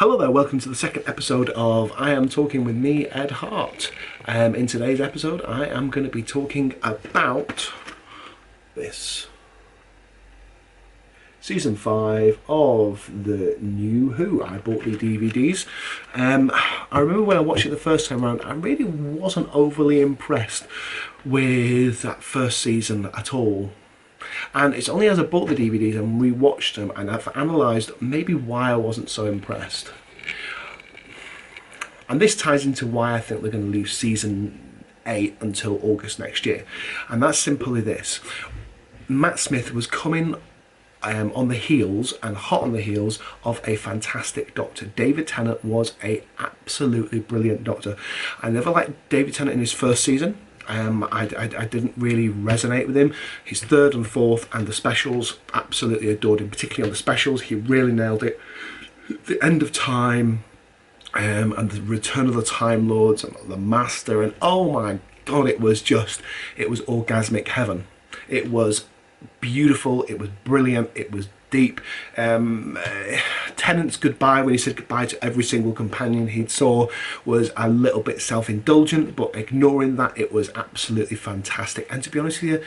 Hello there, welcome to the second episode of I Am Talking with me, Ed Hart. In today's episode, I am going to be talking about this. Season 5 of the New Who. I bought the DVDs. I remember when I watched it the first time around, I really wasn't overly impressed with that first season at all. And it's only as I bought the DVDs and rewatched them and I've analysed maybe why I wasn't so impressed. And this ties into why I think they're going to leave season 8 until August next year. And that's simply this. Matt Smith was coming on the heels and hot on the heels of a fantastic Doctor. David Tennant was a absolutely brilliant Doctor. I never liked David Tennant in his first season. I didn't really resonate with him. His third and fourth and the specials, absolutely adored him, particularly on the specials. He really nailed it. The End of Time and the Return of the Time Lords and the Master, and oh my god, it was orgasmic heaven. It was beautiful, it was brilliant, it was deep. Tennant's goodbye, when he said goodbye to every single companion he saw, was a little bit self-indulgent, but ignoring that, it was absolutely fantastic. And to be honest with you,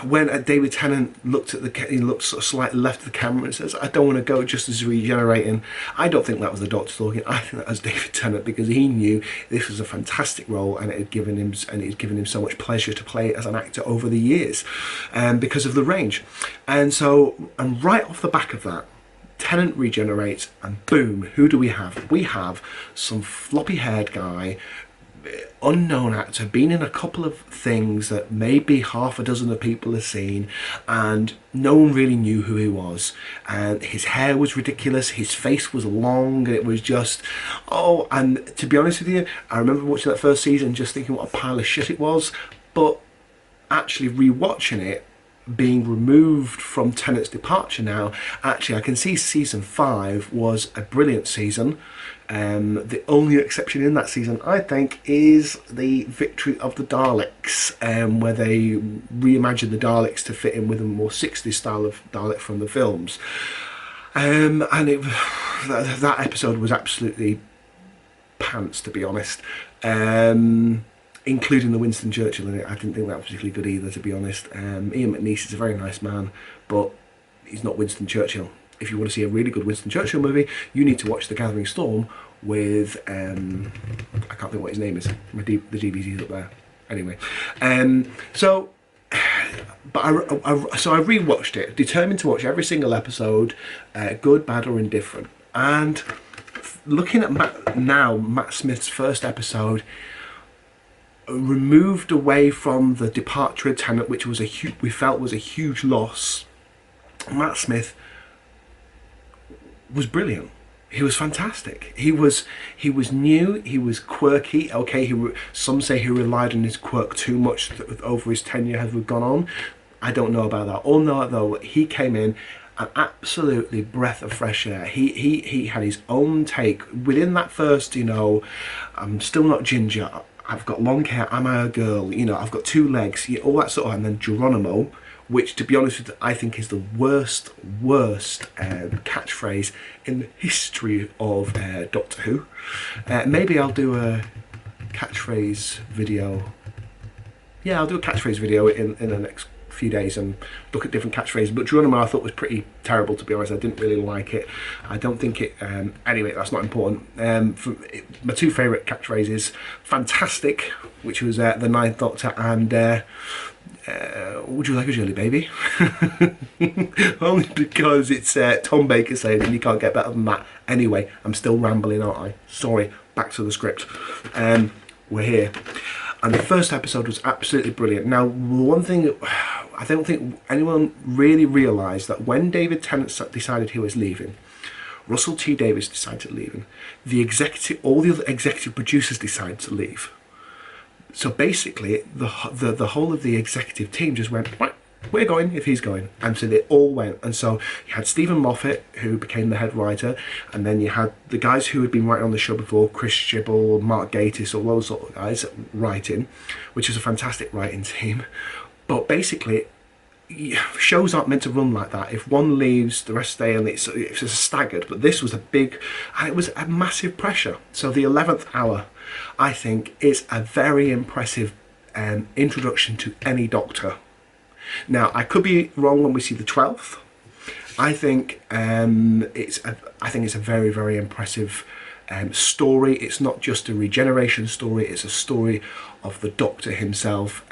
when David Tennant looked at he looked sort of slightly left of the camera and says, "I don't want to go," just as regenerating, I don't think that was the Doctor talking. I think that was David Tennant, because he knew this was a fantastic role and it had given him so much pleasure to play as an actor over the years, because of the range. And right off the back of that, Tennant regenerates and boom, who do we have? We have some floppy haired guy, unknown actor, been in a couple of things that maybe half a dozen of people have seen, and no one really knew who he was. And his hair was ridiculous, his face was long, and it was just, oh, and to be honest with you, I remember watching that first season just thinking what a pile of shit it was, but actually rewatching it, being removed from Tennant's departure now, actually I can see season 5 was a brilliant season. The only exception in that season, I think, is the victory of the Daleks, where they reimagined the Daleks to fit in with a more 60s style of Dalek from the films. And that episode was absolutely pants, to be honest. Including the Winston Churchill in it. I didn't think that was particularly good either, to be honest. Ian McNeice is a very nice man, but he's not Winston Churchill. If you want to see a really good Winston Churchill movie, you need to watch The Gathering Storm with, I can't think what his name is. The DVD's up there. Anyway, so I rewatched it, determined to watch every single episode, good, bad, or indifferent. And looking at Matt Smith's first episode, removed away from the departure of Tennant, which was we felt was a huge loss, Matt Smith was brilliant. He was fantastic. He was new. He was quirky. Okay, some say he relied on his quirk too much over his tenure as we've gone on. I don't know about that. All know though, he came in an absolutely breath of fresh air. He had his own take within that first. I'm still not ginger. I've got long hair. Am I a girl? I've got 2 legs. All that sort of. And then Geronimo, which, to be honest with you, I think is the worst catchphrase in the history of Doctor Who. Maybe I'll do a catchphrase video. Yeah, I'll do a catchphrase video in the next few days and look at different catchphrases. But Geronimo I thought was pretty terrible, to be honest. I didn't really like it. I don't think it. Anyway, that's not important. My 2 favourite catchphrases: fantastic, which was the Ninth Doctor, and would you like a jelly baby? Only because it's Tom Baker saying it and you can't get better than that. Anyway, I'm still rambling, aren't I? Sorry, back to the script. We're here. And the first episode was absolutely brilliant. Now, one thing, I don't think anyone really realised that when David Tennant decided he was leaving, Russell T Davies decided to leave, all the other executive producers decided to leave. So basically, the whole of the executive team just went, right, we're going if he's going. And so they all went. And so you had Stephen Moffat, who became the head writer, and then you had the guys who had been writing on the show before, Chris Chibble, Mark Gatiss, all those sort of guys writing, which is a fantastic writing team. But basically, shows aren't meant to run like that. If one leaves, the rest stay, and it's staggered. But this was a big, and it was a massive pressure. So the 11th hour, I think, is a very impressive introduction to any Doctor. Now, I could be wrong when we see the 12th. I think it's a very, very impressive story. It's not just a regeneration story, it's a story of the Doctor himself,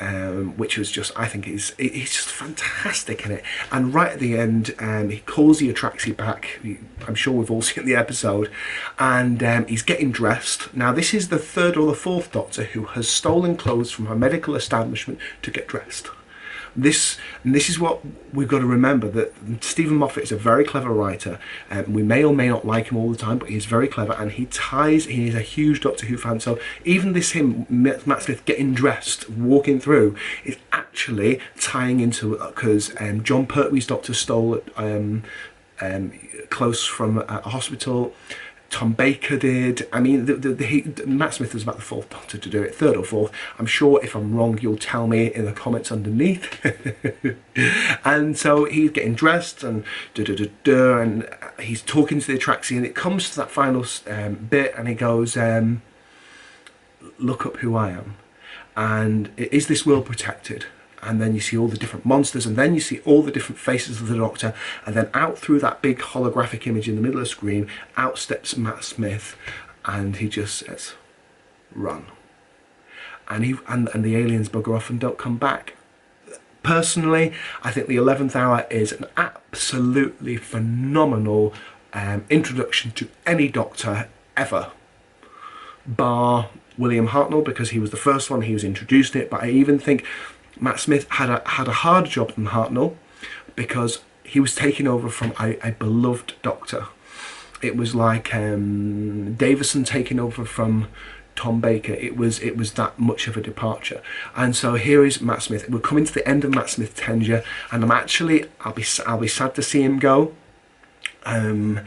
which was just, I think he's just fantastic in it. And right at the end, he calls the Atraxi back. I'm sure we've all seen the episode, and he's getting dressed. Now this is the 3rd or the 4th Doctor who has stolen clothes from a medical establishment to get dressed. This is what we've got to remember, that Stephen Moffat is a very clever writer. We may or may not like him all the time, but he's very clever, and he is a huge Doctor Who fan. So even this Matt Smith getting dressed, walking through, is actually tying into, because John Pertwee's Doctor stole clothes from a hospital. Tom Baker did. I mean, Matt Smith was about the 4th Doctor to do it, 3rd or 4th. I'm sure if I'm wrong, you'll tell me in the comments underneath. And so he's getting dressed and and he's talking to the Atraxi, and it comes to that final bit, and he goes, "Look up who I am, and is this world protected?" And then you see all the different monsters, and then you see all the different faces of the Doctor, and then out through that big holographic image in the middle of the screen, out steps Matt Smith, and he just says, "Run." And the aliens bugger off and don't come back. Personally, I think the 11th hour is an absolutely phenomenal introduction to any Doctor ever, bar William Hartnell, because he was the first one, he was introduced it. But I even think Matt Smith had a harder job than Hartnell, because he was taking over from a beloved Doctor. It was like Davison taking over from Tom Baker. It was that much of a departure. And so here is Matt Smith. We're coming to the end of Matt Smith's tenure, and I'll be sad to see him go. And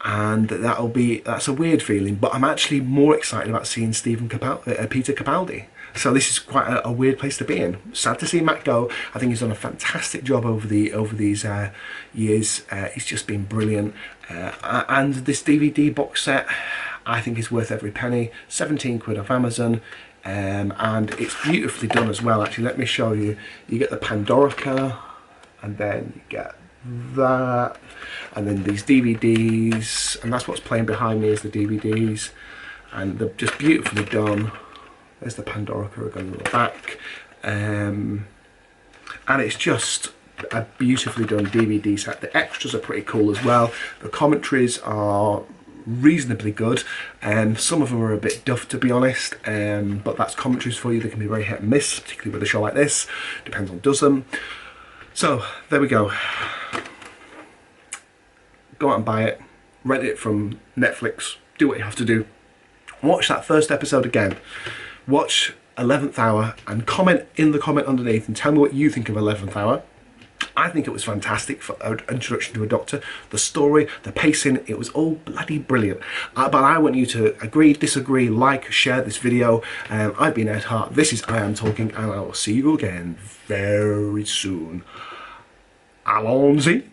that's a weird feeling, but I'm actually more excited about seeing Peter Capaldi. So this is quite a weird place to be in. Sad to see Matt go. I think he's done a fantastic job over these years. He's just been brilliant. And this DVD box set, I think, is worth every penny. 17 quid off Amazon. And it's beautifully done as well. Actually, let me show you. You get the Pandorica, and then you get that, and then these DVDs, and that's what's playing behind me is the DVDs, and they're just beautifully done. There's the Pandorica again on the back, and it's just a beautifully done DVD set. The extras are pretty cool as well. The commentaries are reasonably good, and some of them are a bit duff, to be honest, but that's commentaries for you. They can be very hit and miss, particularly with a show like this. Depends on does them. So there we go. Go out and buy it, rent it from Netflix, do what you have to do. Watch that first episode again. Watch 11th hour and comment in the comment underneath and tell me what you think of 11th hour. I think it was fantastic for an introduction to a Doctor. The story, the pacing, it was all bloody brilliant. But I want you to agree, disagree, like, share this video. I've been Ed Hart, this is I Am Talking, and I will see you again very soon. Allons-y.